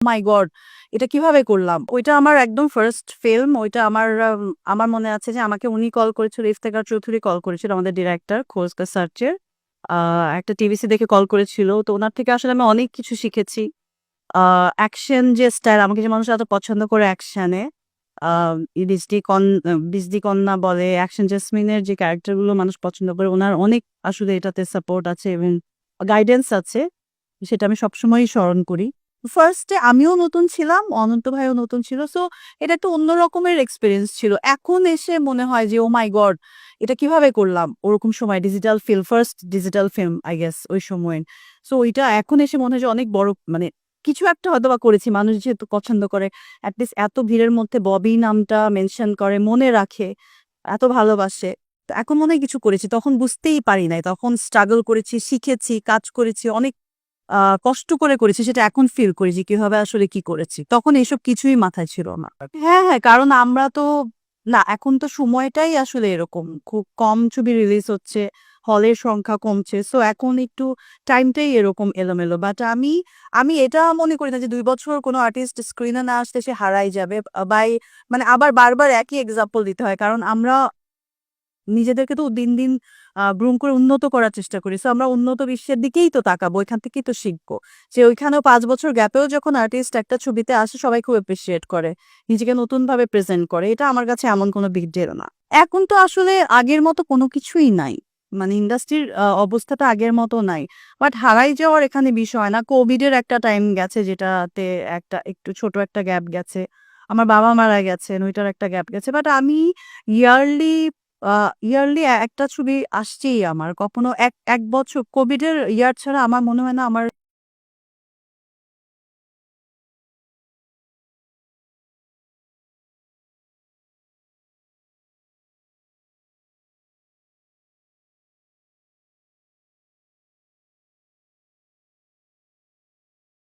মাই god! এটা কিভাবে করলাম? ওইটা আমার একদম ফার্স্ট ফিল্ম। ওইটা আমার মনে আছে যে আমাকে উনি কল করেছিল, ইফতেখার চৌধুরী কল করেছিল, আমাদের ডিরেক্টর খোঁজকা সার্চের। আ একটা টিভিসি দেখে কল করেছিল। তো উনার থেকে আসলে আমি অনেক কিছু শিখেছি। আ অ্যাকশন যে স্টাইল, আমাকে যে মানুষ এত পছন্দ করে অ্যাকশনে, আ বিজলী কন্যা বলে, অ্যাকশন জেসমিনের যে ক্যারেক্টার গুলো মানুষ পছন্দ করে, উনার অনেক আসলে এটাতে সাপোর্ট আছে এবং গাইডেন্স আছে। সেটা আমি সবসময়ই স্মরণ করি। ফার্স্ট এ আমিও নতুন ছিলাম, অনন্ত ভাইও নতুন ছিল। সো এটা একটা অন্য রকমের এক্সপেরিয়েন্স ছিল। এখন এসে মনে হয় যে, "ওহ মাই গড! এটা কিভাবে করলাম?" ওরকম সময় digital film, first digital film I guess ওই সময়ের। সো ওইটা এখন এসে মনে হয় যে অনেক বড়, মানে কিছু একটা হয়তোবা করেছি। মানুষ যেহেতু পছন্দ করে, এট লিস্ট এত ভিড়ের মধ্যে ববি নামটা মেনশন করে, মনে রাখে, এত ভালোবাসে। তো এখন মনে হয় কিছু করেছি। তখন বুঝতেই পারি নাই। তখন স্ট্রাগল করেছি, শিখেছি, কাজ করেছি, অনেক কষ্ট করে করেছি, সেটা এখন ফিল করি যে কিভাবে আসলে কি করেছি। তখন এসব কিছুই মাথায় ছিল না। হ্যাঁ, হ্যাঁ, কারণ আমরা তো না, এখন তো সময়টাই আসলে এরকম। খুব কম ছবি রিলিজ হচ্ছে, হলের সংখ্যা কমছে। সো এখন একটু টাইমটাই এরকম এলোমেলো। বাট আমি এটা মনে করি না যে ২ বছর কোনো আর্টিস্ট স্ক্রিনে না আসলে সে হারাই যাবে। মানে আবার বারবার একই এক্সাম্পল দিতে হয়। কারণ আমরা নিজেদেরকে তো দিন, দিন ব্রুম করে উন্নত করার চেষ্টা করি। সো আমরা উন্নত বিশ্বের দিকেই তো তাকাবো। এখান থেকেই তো শিখবো। যে ওইখানেও ৫ বছর গ্যাপেও যখন আর্টিস্ট একটা ছবিতে আসে, সবাই খুব অ্যাপ্রিশিয়েট করে। নিজেকে নতুনভাবে প্রেজেন্ট করে। এটা আমার কাছে এমন কোনো বিগ ডিল না। এখন তো আসলে আগের মতো কোনো কিছুই নাই। মানে ইন্ডাস্ট্রির অবস্থাটা আগের মতো নাই। বাট হারাই যাওয়ার এখানে বিষয় না। কোভিড এর একটা টাইম গেছে, যেটাতে একটা একটু ছোট একটা গ্যাপ গেছে। আমার বাবা মারা গেছেন, ওইটার একটা গ্যাপ গেছে। বাট আমি ইয়ারলি আ ইয়ারলি একটা ছবি আসছেই আমার। কখনো ১ বছর কোভিড এর ইয়ার ছাড়া আমার মনে হয় না আমার